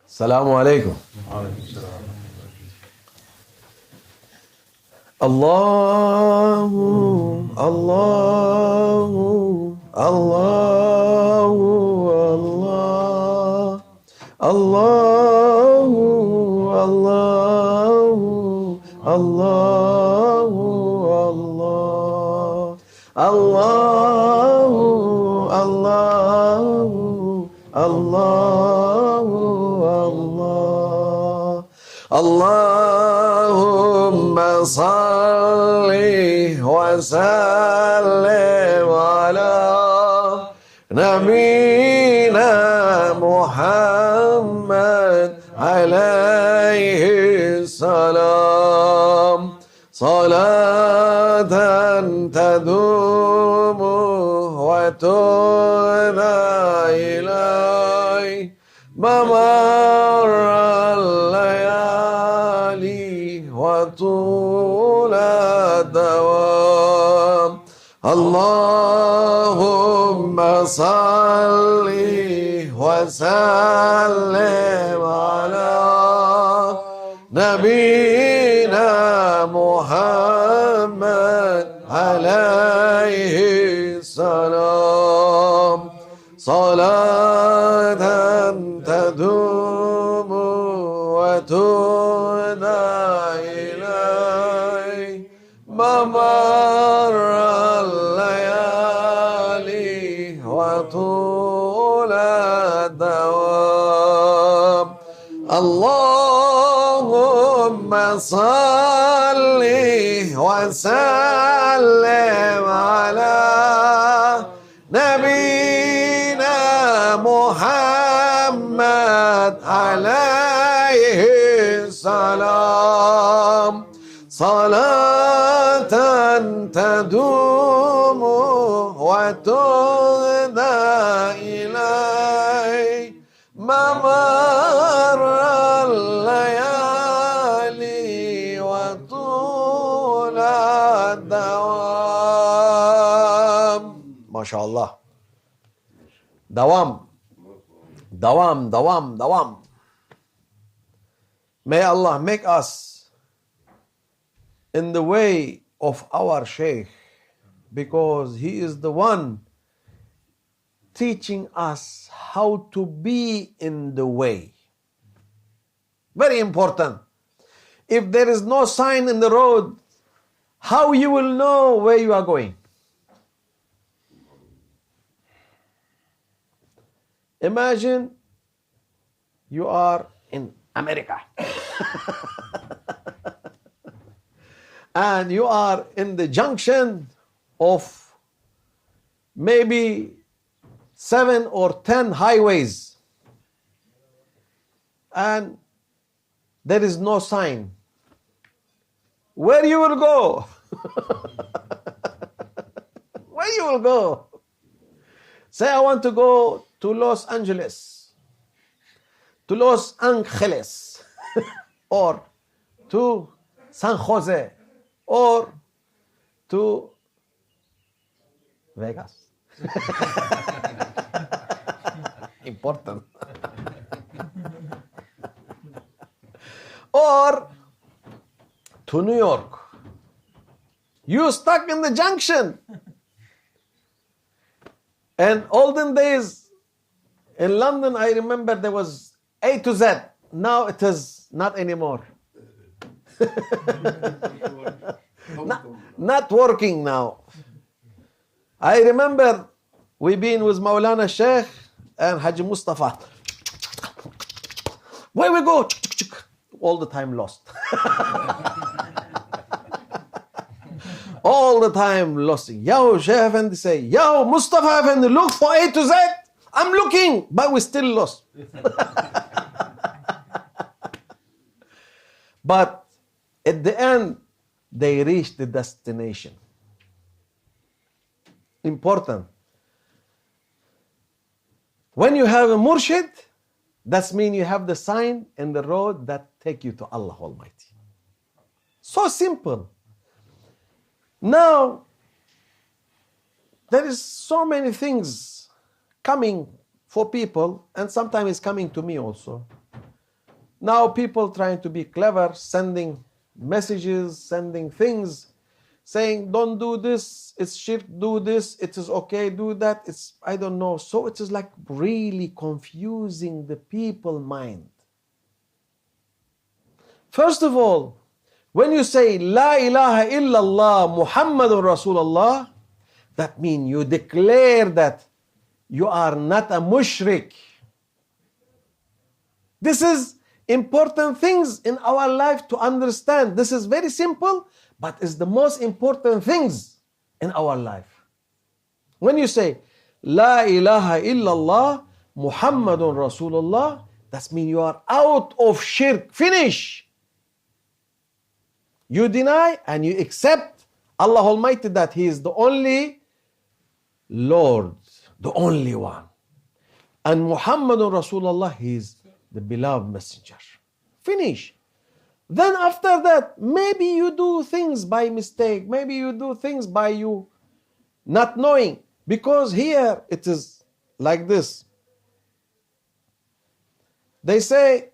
Assalamu alaikum. Allahu, Allahu, Allahu, Allah, Allahu, Allahu, Allahu, Allah, Allahu, Allahu, Allahu, Allah, Allahumma salli wa sallim ala Nabina Muhammad alayhi salam, salatan tadumu wa tuna ilay mamar al-layali wa tula dawam. Allahumma salli wa sallim ala Nabina Muhammad alayhi salam, salatan tadumu wa tuna ilay mamar al-layali wa tula dawam. Allahumma salli wa sallim ala Nabina Muhammad alayhi salam, salatan tadumu wa tuna ilay mamar al-layali wa tula dawam. MashaAllah. Dawam. Dawam, dawam, dawam. May Allah make us in the way of our Shaykh, because he is the one teaching us how to be in the way. Very important. If there is no sign in the road, how you will know where you are going? Imagine you are in America and you are in the junction of maybe 7 or 10 highways and there is no sign. Where you will go? Where you will go? Say, I want to go to Los Angeles, to Los Angeles, or to San Jose, or to Vegas. Important. Or to New York. You stuck in the junction. And olden days in London, I remember there was A to Z. Now it is not anymore. not working now. I remember we been with Maulana Sheikh and Haji Mustafa. Where we go? All the time lost. All the time lost. Yo, Sheikh Effendi say, yo, Mustafa Effendi, look for A to Z. I'm looking, but we're still lost. But at the end, they reach the destination. Important. When you have a murshid, that means you have the sign and the road that take you to Allah Almighty. So simple. Now, there is so many things coming for people, and sometimes it's coming to me also. Now people trying to be clever, sending messages, sending things, saying, don't do this, it's shirk, do this, it is okay, do that, it's, I don't know. So it is like really confusing the people's mind. First of all, when you say, La ilaha illallah Muhammadun Rasulullah, that means you declare that you are not a mushrik. This is important things in our life to understand. This is very simple, but it's the most important things in our life. When you say, La ilaha illallah Muhammadun Rasulullah, that means you are out of shirk. Finish. You deny and you accept Allah Almighty that He is the only Lord, the only one. And Muhammadun Rasulullah, He is the beloved messenger. Finish. Then after that, maybe you do things by mistake. Maybe you do things by you not knowing. Because here it is like this. They say,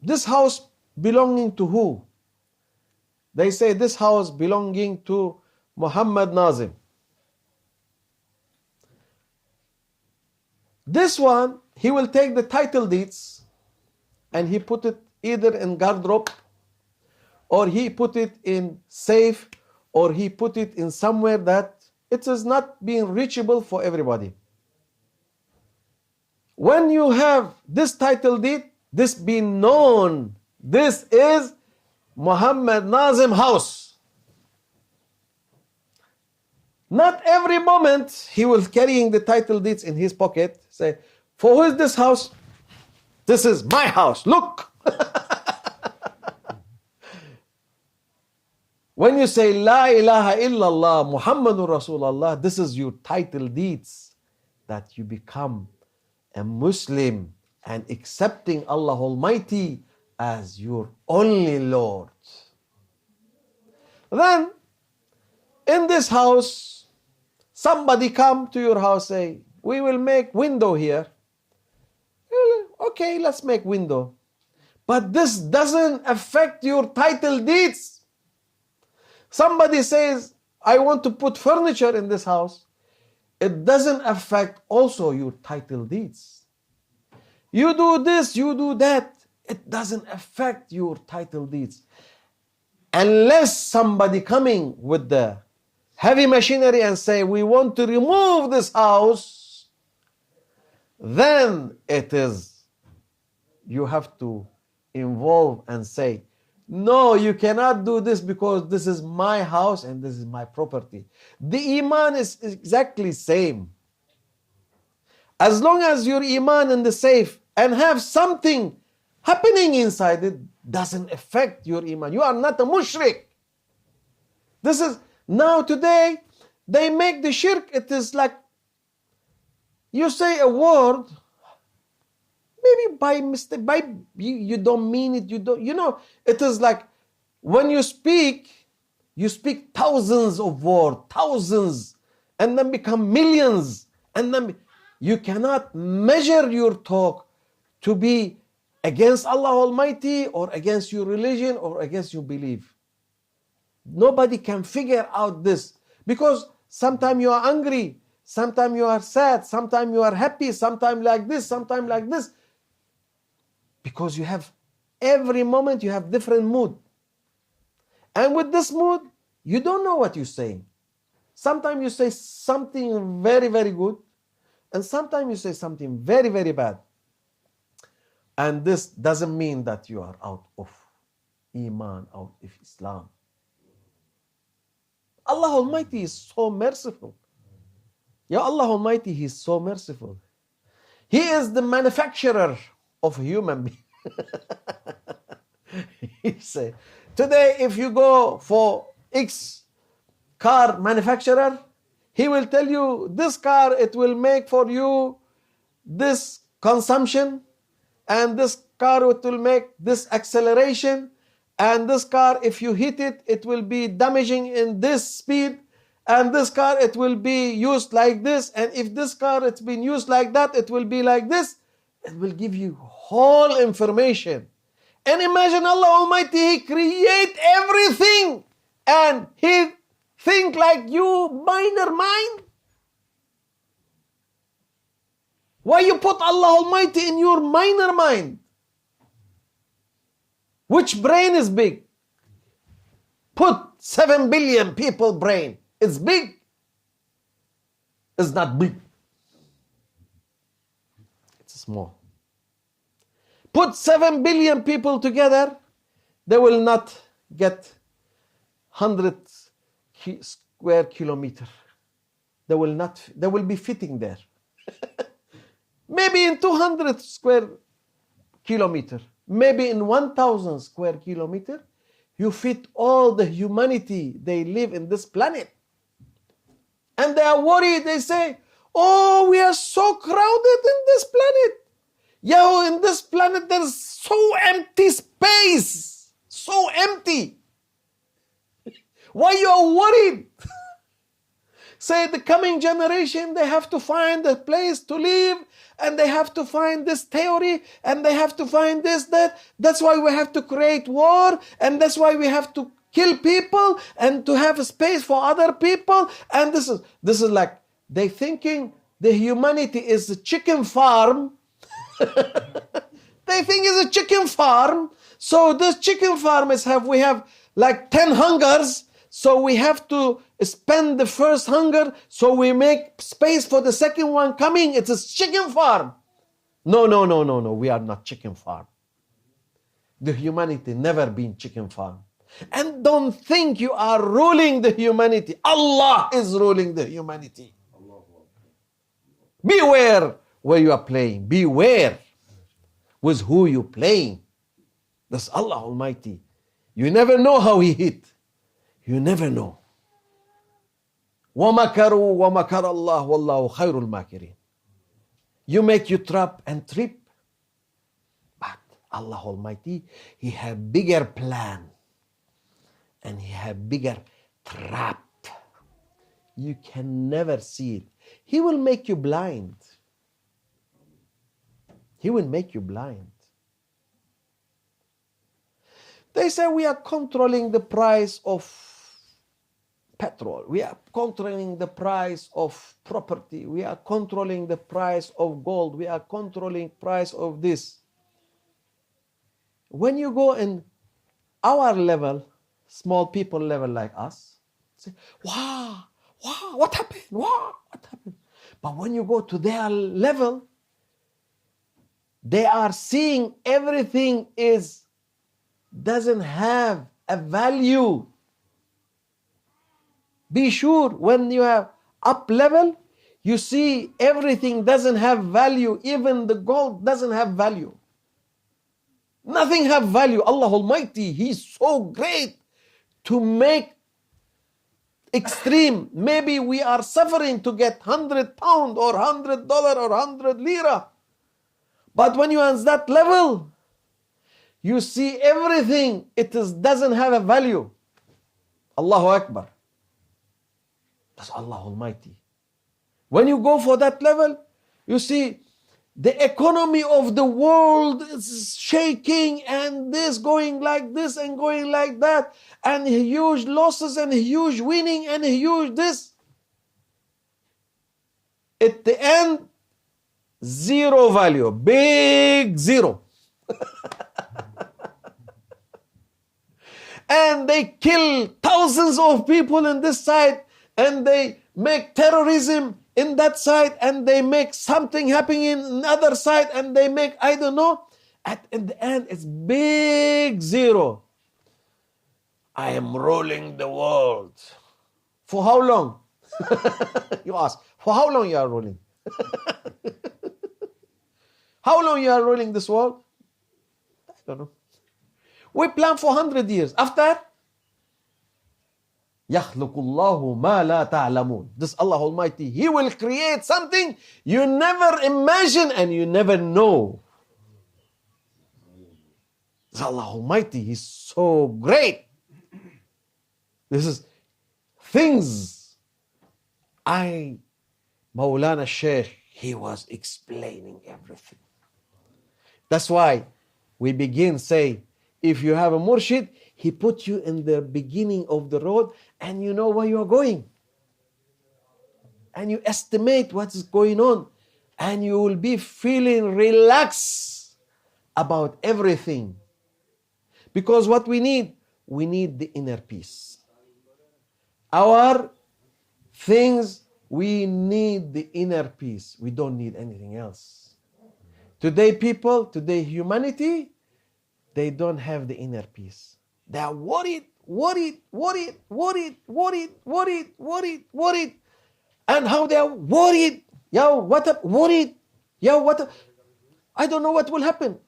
this house belonging to who? They say this house belonging to Muhammad Nazim. This one, he will take the title deeds and he put it either in garderobe, or he put it in safe, or he put it in somewhere that it is not being reachable for everybody. When you have this title deed, this being known, this is Muhammad Nazim house. Not every moment he will carrying the title deeds in his pocket, say, for who is this house? This is my house, look. When you say La ilaha illallah Muhammadur Rasulullah, this is your title deeds that you become a Muslim and accepting Allah Almighty as your only Lord. Then in this house, somebody come to your house, say, we will make window here. Okay, let's make window. But this doesn't affect your title deeds. Somebody says, I want to put furniture in this house. It doesn't affect also your title deeds. You do this, you do that. It doesn't affect your title deeds. Unless somebody coming with the heavy machinery and say, we want to remove this house, then it is, you have to involve and say, no, you cannot do this because this is my house and this is my property. The iman is exactly same. As long as your iman in the safe and have something happening inside it, doesn't affect your iman. You are not a mushrik. This is, now today, they make the shirk, it is like, you say a word, maybe by mistake, you don't mean it, you know, it is like, when you speak thousands of words, thousands, and then become millions, and then you cannot measure your talk to be against Allah Almighty or against your religion or against your belief. Nobody can figure out this, because sometimes you are angry, sometimes you are sad, sometimes you are happy, sometimes like this, sometimes like this. Because you have, every moment you have different mood. And with this mood, you don't know what you're saying. Sometimes you say something very, very good, and sometimes you say something very, very bad. And this doesn't mean that you are out of Iman, out of Islam. Allah Almighty is so merciful. Ya Allah Almighty, He is so merciful. He is the manufacturer of a human being. He say, today if you go for X car manufacturer, he will tell you, this car, it will make for you this consumption, and this car, it will make this acceleration, and this car, if you hit it, it will be damaging in this speed, and this car, it will be used like this, and if this car, it's been used like that, it will be like this. It will give you whole information. And imagine Allah Almighty, He create everything and He think like you, minor mind. Why you put Allah Almighty in your minor mind? Which brain is big? Put 7 billion people brain. It's big. It's not big. It's small. Put 7 billion people together, they will not get 100 square kilometer. They will be fitting there. Maybe in 200 square kilometer, maybe in 1,000 square kilometer, you fit all the humanity they live in this planet. And they are worried, they say, oh, we are so crowded in this planet. Yeah, in this planet there's so empty space, so empty. Why you are worried? Say the coming generation, they have to find a place to live, and they have to find this theory, and they have to find this, that. That's why we have to create war, and that's why we have to kill people, and to have a space for other people. And this is like, they thinking the humanity is a chicken farm. They think it's a chicken farm. So this chicken farm we have like 10 hungers. So we have to spend the first hunger. So we make space for the second one coming. It's a chicken farm. No. We are not chicken farm. The humanity never been chicken farm. And don't think you are ruling the humanity. Allah is ruling the humanity. Beware where you are playing. Beware with who you playing. That's Allah Almighty. You never know how He hit. You never know. وَمَكَرُوا وَمَكَرَ اللَّهُ وَاللَّهُ خَيْرُ الْمَاكِرِينَ. You make you trap and trip. But Allah Almighty, He have bigger plan. And He have bigger trap. You can never see it. He will make you blind. He will make you blind. They say we are controlling the price of petrol. We are controlling the price of property. We are controlling the price of gold. We are controlling price of this. When you go in our level, small people level like us, say, wow, what happened? Wow, what happened? But when you go to their level, they are seeing everything doesn't have a value. Be sure when you are up level, you see everything doesn't have value. Even the gold doesn't have value. Nothing have value. Allah Almighty, He's so great to make extreme. Maybe we are suffering to get £100 or $100 or 100 lira. But when you are on that level, you see everything, doesn't have a value. Allahu Akbar. That's Allah Almighty. When you go for that level, you see the economy of the world is shaking, and this going like this and going like that, and huge losses and huge winning and huge this. At the end, zero value, big zero. And they kill thousands of people in this side, and they make terrorism in that side, and they make something happening in another side, and they make, I don't know. In the end, it's big zero. I am ruling the world. For how long? You ask, for how long you are ruling? How long you are ruling this world? I don't know. We plan for 100 years. After, يَخْلُقُ اللَّهُ مَا لَا تَعْلَمُونَ. This Allah Almighty, He will create something you never imagine and you never know. This Allah Almighty, He's so great. This is things Maulana Sheikh, he was explaining everything. That's why we begin say, if you have a murshid, he put you in the beginning of the road and you know where you are going. And you estimate what is going on. And you will be feeling relaxed about everything. Because what we need the inner peace. Our things, we need the inner peace. We don't need anything else. Today humanity, they don't have the inner peace. They are worried. And how they are worried. Worried. I don't know what will happen.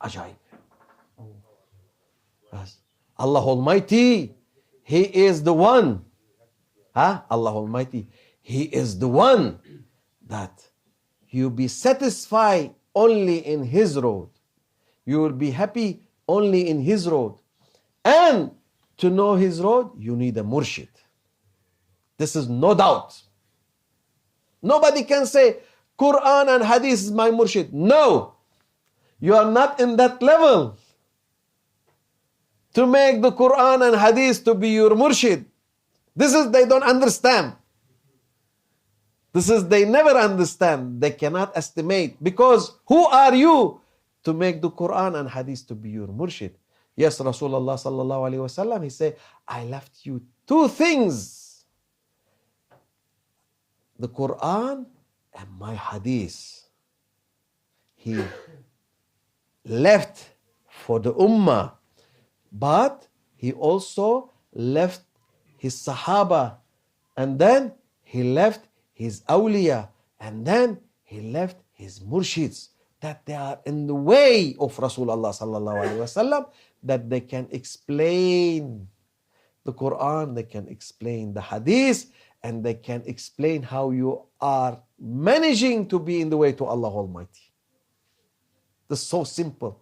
Ajaib. Yes. Allah Almighty, He is the one. Allah Almighty, He is the one that you be satisfied only in His road. You will be happy only in His road. And to know His road, you need a murshid. This is no doubt. Nobody can say, Quran and Hadith is my murshid. No. You are not in that level to make the Quran and Hadith to be your murshid. They don't understand. They never understand. They cannot estimate. Because who are you to make the Quran and Hadith to be your murshid? Yes, Rasulullah sallallahu alaihi wasallam, he said, I left you two things. The Quran and my Hadith. He left for the Ummah, but he also left his Sahaba, and then he left his awliya, and then he left his murshids, that they are in the way of Rasulullah sallallahu alaihi wasallam, that they can explain the Quran, they can explain the Hadith, and they can explain how you are managing to be in the way to Allah Almighty. This is so simple.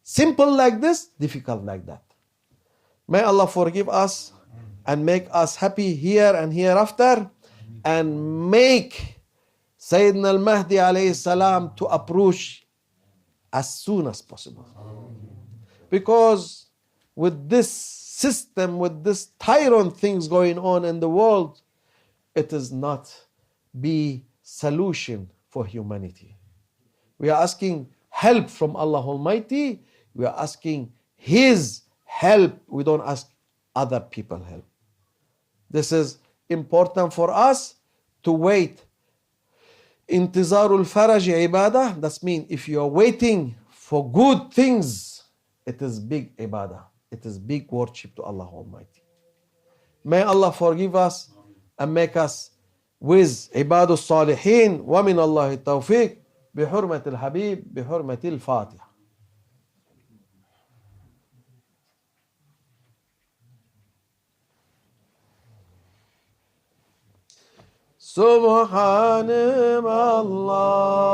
Simple like this, difficult like that. May Allah forgive us and make us happy here and hereafter, and make Sayyidina al-Mahdi alayhi salam to approach as soon as possible. Because with this system, with this tyrant things going on in the world, it is not the solution for humanity. We are asking help from Allah Almighty. We are asking His help. We don't ask other people help. This is important for us to wait. Intizarul faraj ibadah. That means if you are waiting for good things, it is big ibadah. It is big worship to Allah Almighty. May Allah forgive us and make us with عباد الصالحين ومن الله التوفيق بحرمة الحبيب بحرمة الفاتحة. سبحان الله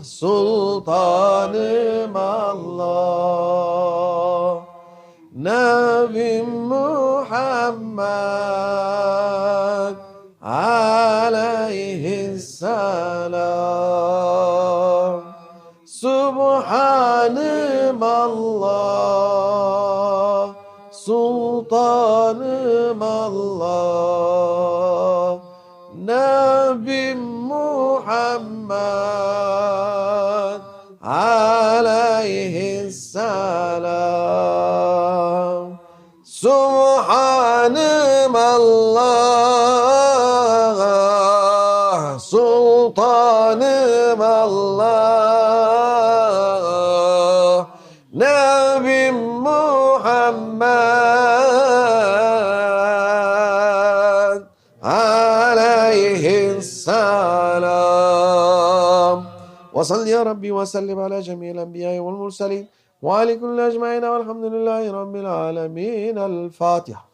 سلطان الله نبي محمد عليه السلام سبحان الله سلطان الله نبي محمد عليه السلام سبحان الله سلطان الله نبي محمد عليه السلام وصل يا ربي وسلم على جميع الأنبياء والمرسلين وعلى كل أجمعين والحمد لله رب العالمين. الفاتحة.